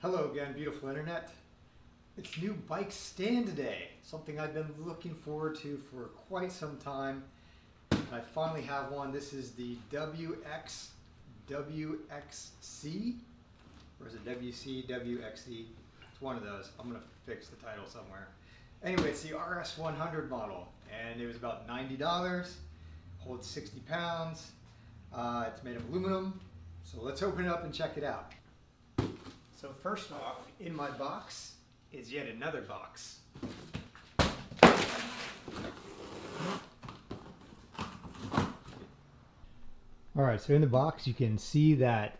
Hello again, beautiful internet. It's new bike stand day, something I've been looking forward to for quite some time. I finally have one. This is the CXWXC, or is it WCWXC? It's one of those. I'm gonna fix the title somewhere. Anyway, it's the RS-100 model, and it was about $90. Holds 60 pounds. It's made of aluminum. So let's open it up and check it out. So first off, in my box is yet another box. Alright, so in the box you can see that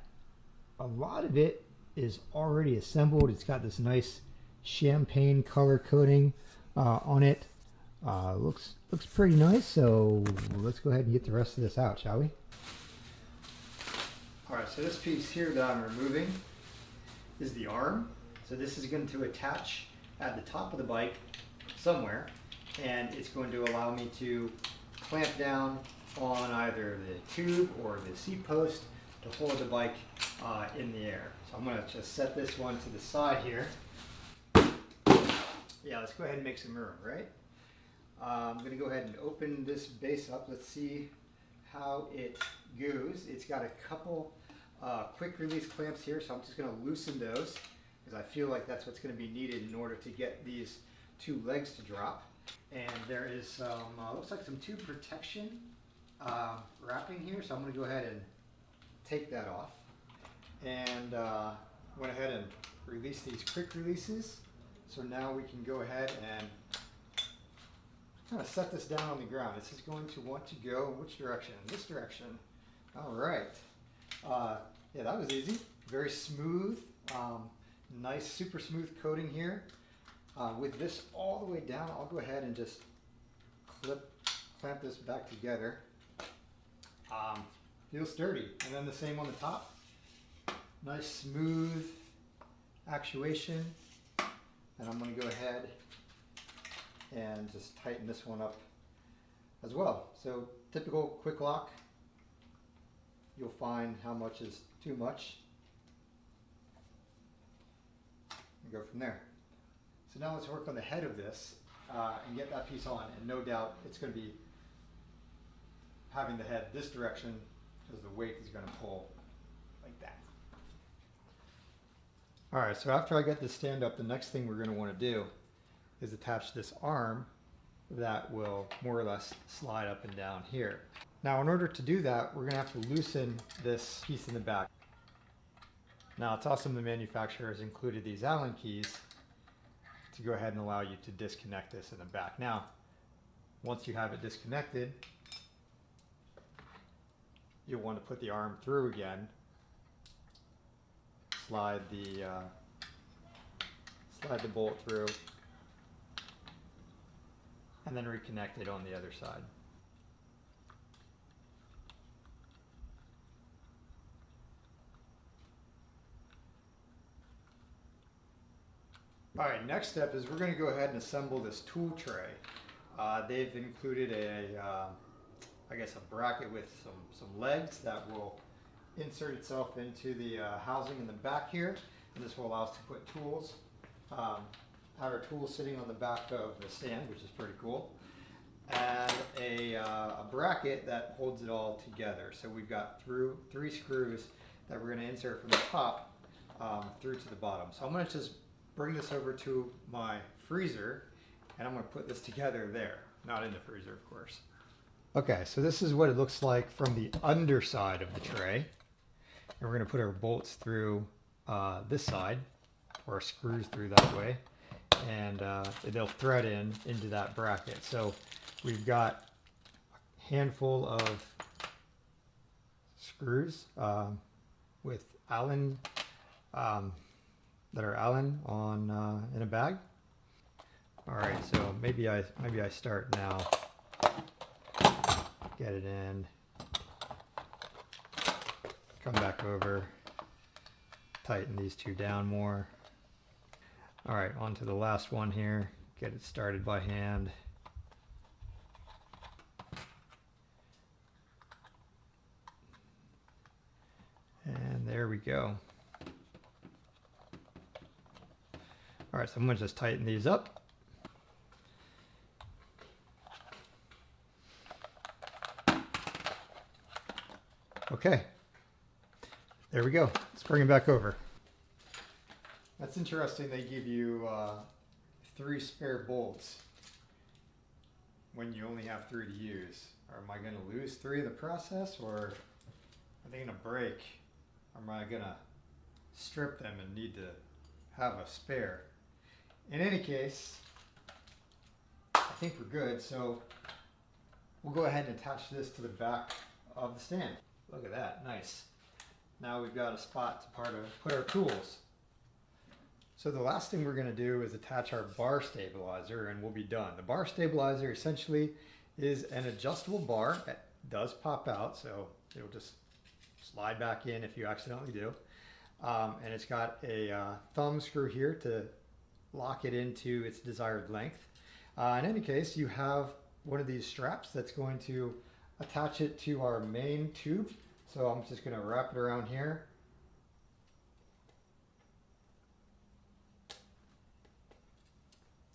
a lot of it is already assembled. It's got this nice champagne color coating on it. Looks pretty nice, so let's go ahead and get the rest of this out, shall we? Alright, so this piece here that I'm removing is the arm. So this is going to attach at the top of the bike somewhere, and it's going to allow me to clamp down on either the tube or the seat post to hold the bike in the air. So I'm going to just set this one to the side here. Yeah, let's go ahead and make some room, right? I'm going to go ahead and open this base up. Let's see how it goes. It's got a couple quick release clamps here, so I'm just going to loosen those because I feel like that's what's going to be needed in order to get these two legs to drop. And there is some, looks like some tube protection wrapping here, so I'm going to go ahead and take that off. And went ahead and release these quick releases. So now we can go ahead and kind of set this down on the ground. This is going to want to go in which direction? This direction. All right. Yeah, that was easy. Very smooth. Nice, super smooth coating here. With this all the way down, I'll go ahead and just clamp this back together. Feels sturdy. And then the same on the top. Nice, smooth actuation. And I'm going to go ahead and just tighten this one up as well. So typical quick lock, you'll find how much is too much and go from there. So now let's work on the head of this and get that piece on, and no doubt it's going to be having the head this direction because the weight is going to pull like that. Alright, so after I get this stand up, the next thing we're going to want to do is attach this arm that will more or less slide up and down here. Now in order to do that, we're going to have to loosen this piece in the back. Now it's awesome the manufacturer has included these Allen keys to go ahead and allow you to disconnect this in the back. Now, once you have it disconnected, you'll want to put the arm through again, slide the bolt through, and then reconnect it on the other side. All right, next step is we're going to go ahead and assemble this tool tray. They've included I guess a bracket with some legs that will insert itself into the housing in the back here, and this will allow us to put tools. Have our tools sitting on the back of the stand, which is pretty cool, and a bracket that holds it all together. So we've got three screws that we're going to insert from the top through to the bottom. So I'm going to just bring this over to my freezer, and I'm going to put this together there, not in the freezer, of course. Okay, so this is what it looks like from the underside of the tray. And we're going to put our bolts through this side, or screws through that way, and they'll thread into that bracket. So we've got a handful of screws with Allen that are Allen on in a bag. All right, so maybe I start now. Get it in, come back over, tighten these two down more. All right, on to the last one here, get it started by hand. And there we go. All right, so I'm gonna just tighten these up. Okay, there we go. Let's bring it back over. That's interesting. They give you 3 spare bolts when you only have 3 to use. Or am I going to lose 3 in the process, or are they going to break? Or am I going to strip them and need to have a spare? In any case, I think we're good. So we'll go ahead and attach this to the back of the stand. Look at that, nice. Now we've got a spot to put our tools. So the last thing we're going to do is attach our bar stabilizer and we'll be done. The bar stabilizer essentially is an adjustable bar that does pop out, so it'll just slide back in if you accidentally do. And it's got a thumb screw here to lock it into its desired length. In any case, you have one of these straps that's going to attach it to our main tube. So I'm just going to wrap it around here.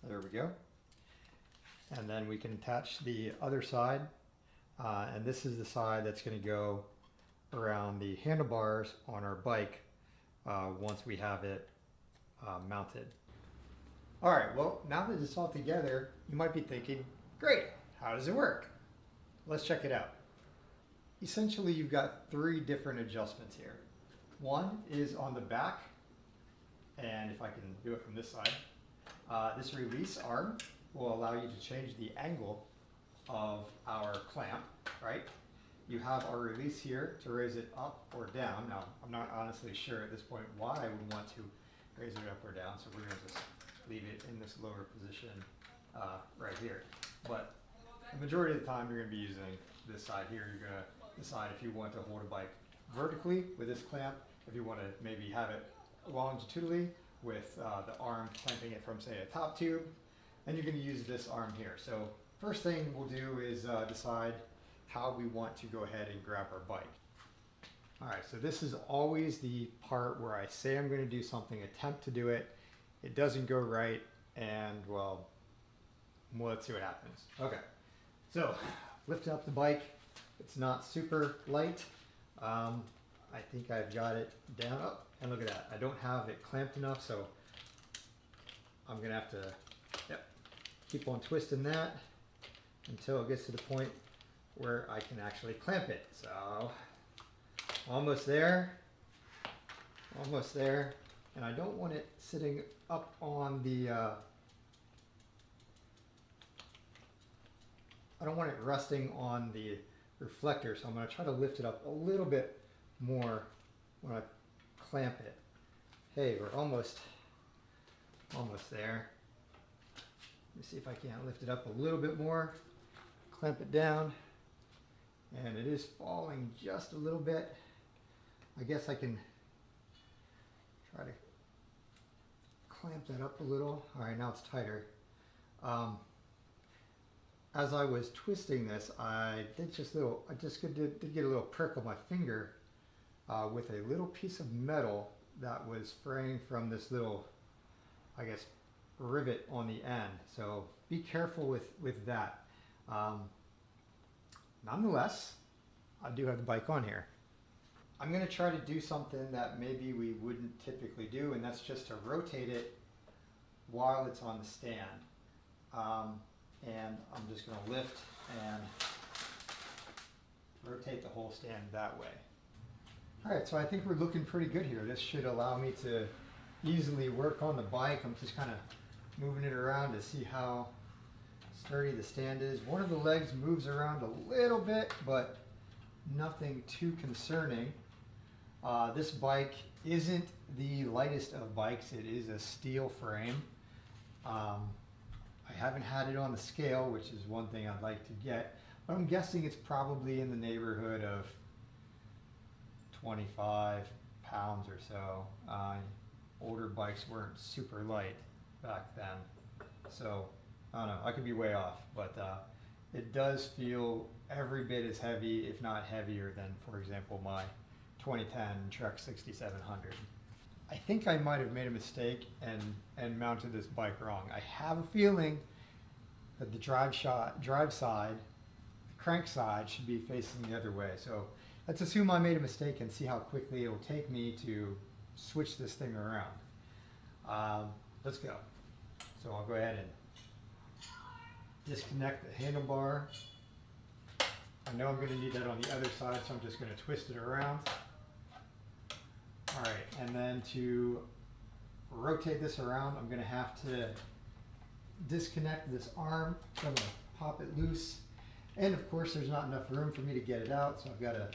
There we go. And then we can attach the other side. And this is the side that's going to go around the handlebars on our bike once we have it mounted. All right, well, now that it's all together, you might be thinking, great, how does it work? Let's check it out. Essentially, you've got 3 different adjustments here. One is on the back, and if I can do it from this side, this release arm will allow you to change the angle of our clamp, right? You have our release here to raise it up or down. Now, I'm not honestly sure at this point why I would want to raise it up or down, so we're gonna just leave it in this lower position right here. But the majority of the time, you're gonna be using this side here. You're gonna decide if you want to hold a bike vertically with this clamp, if you want to maybe have it longitudinally with the arm clamping it from, say, a top tube, and you're going to use this arm here. So first thing we'll do is decide how we want to go ahead and grab our bike. All right, so this is always the part where I say I'm going to do something, attempt to do it, it doesn't go right, and well, let's see what happens. Okay, so lift up the bike. It's not super light. I think I've got it down. Oh, and look at that. I don't have it clamped enough, so I'm going to have to keep on twisting that until it gets to the point where I can actually clamp it. So almost there. Almost there. And I don't want it sitting up on the I don't want it resting on the reflector, so I'm going to try to lift it up a little bit more when I clamp it. Hey, we're almost there. Let me see if I can't lift it up a little bit more, clamp it down, and it is falling just a little bit. I guess I can try to clamp that up a little. All right, now it's tighter. As I was twisting this, I did get a little prick on my finger with a little piece of metal that was fraying from this little, I guess, rivet on the end. So be careful with that. Nonetheless, I do have the bike on here. I'm going to try to do something that maybe we wouldn't typically do, and that's just to rotate it while it's on the stand. And I'm just going to lift and rotate the whole stand that way. All right, so I think we're looking pretty good here. This should allow me to easily work on the bike. I'm just kind of moving it around to see how sturdy the stand is. One of the legs moves around a little bit, but nothing too concerning. This bike isn't the lightest of bikes. It is a steel frame. I haven't had it on the scale, which is one thing I'd like to get, but I'm guessing it's probably in the neighborhood of 25 pounds or so. Older bikes weren't super light back then, so I don't know, I could be way off, but it does feel every bit as heavy, if not heavier than, for example, my 2010 Trek 6700. I think I might have made a mistake and mounted this bike wrong. I have a feeling that the drive side, the crank side, should be facing the other way. So let's assume I made a mistake and see how quickly it will take me to switch this thing around. Let's go. So I'll go ahead and disconnect the handlebar. I know I'm going to need that on the other side, so I'm just going to twist it around. All right, and then to rotate this around, I'm going to have to disconnect this arm. So I'm going to pop it loose. And of course, there's not enough room for me to get it out, so I've got to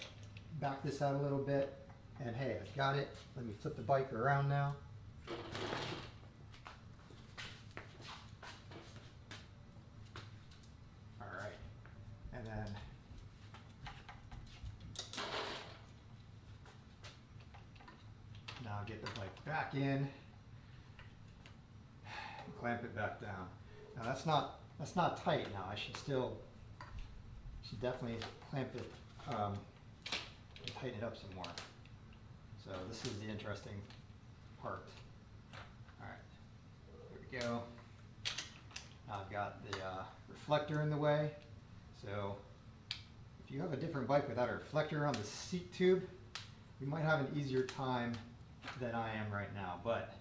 back this out a little bit. And hey, I've got it. Let me flip the bike around now. All right, and then now get the bike back in, clamp it back down. Now that's not tight now. I should definitely clamp it and tighten it up some more. So this is the interesting part. All right, here we go. Now I've got the reflector in the way. So if you have a different bike without a reflector on the seat tube, you might have an easier time than I am right now, but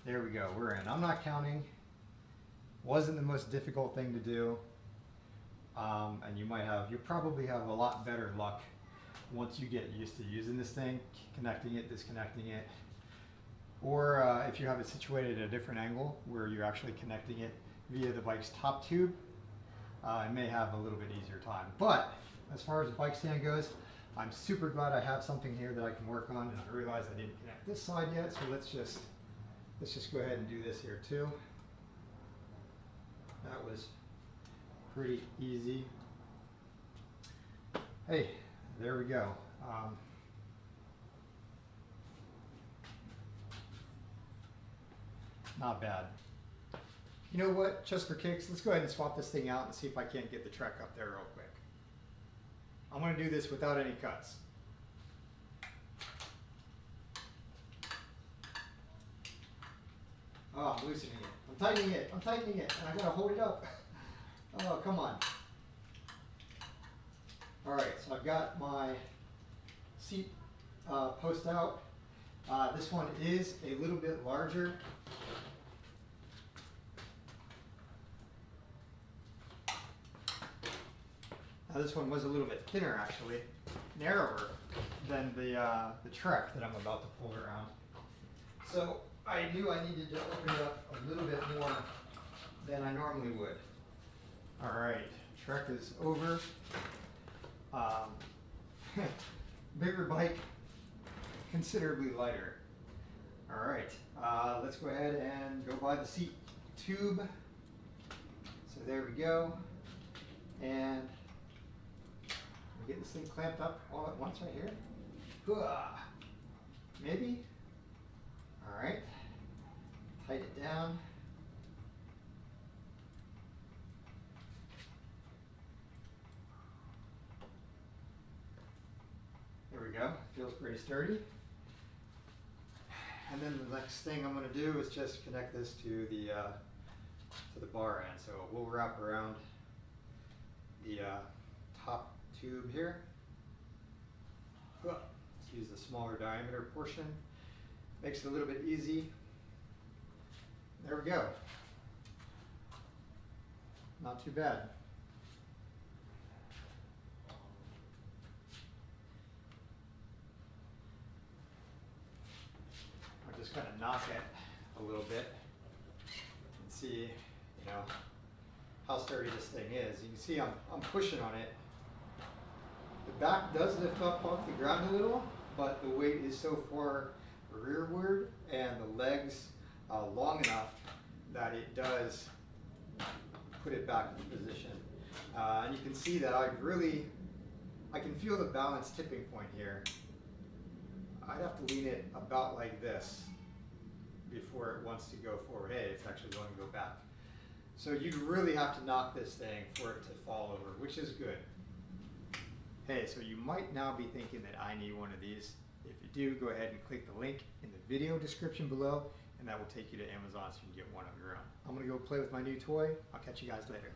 there we go, we're in. I'm not counting. Wasn't the most difficult thing to do, and you probably have a lot better luck once you get used to using this thing, connecting it, disconnecting it, or if you have it situated at a different angle where you're actually connecting it via the bike's top tube, I may have a little bit easier time. But as far as the bike stand goes, I'm super glad I have something here that I can work on, and I realized I didn't connect this side yet, so let's just go ahead and do this here too. That was pretty easy. Hey, there we go. Not bad. You know what, just for kicks, let's go ahead and swap this thing out and see if I can't get the Trek up there real quick. I'm going to do this without any cuts. Oh, I'm loosening it. I'm tightening it. I'm tightening it. And I got to hold it up. Oh, come on. All right, so I've got my seat post out. This one is a little bit larger. Now this one was a little bit thinner, actually, narrower than the Trek that I'm about to pull around. So I knew I needed to open it up a little bit more than I normally would. All right, Trek is over. Bigger bike, considerably lighter. All right, let's go ahead and go by the seat tube. So there we go. And get this thing clamped up all at once right here. Maybe. All right. Tighten it down. There we go. Feels pretty sturdy. And then the next thing I'm going to do is just connect this to the bar end. So we'll wrap around the top tube here. Let's use the smaller diameter portion. Makes it a little bit easy. There we go. Not too bad. I'll just kind of knock it a little bit and see, how sturdy this thing is. You can see I'm pushing on it. The back does lift up off the ground a little, but the weight is so far rearward and the legs long enough that it does put it back into position. And you can see that I can feel the balance tipping point here. I'd have to lean it about like this before it wants to go forward. Hey, it's actually going to go back. So you'd really have to knock this thing for it to fall over, which is good. Hey, so you might now be thinking that I need one of these. If you do, go ahead and click the link in the video description below, and that will take you to Amazon so you can get one of your own. I'm going to go play with my new toy. I'll catch you guys later.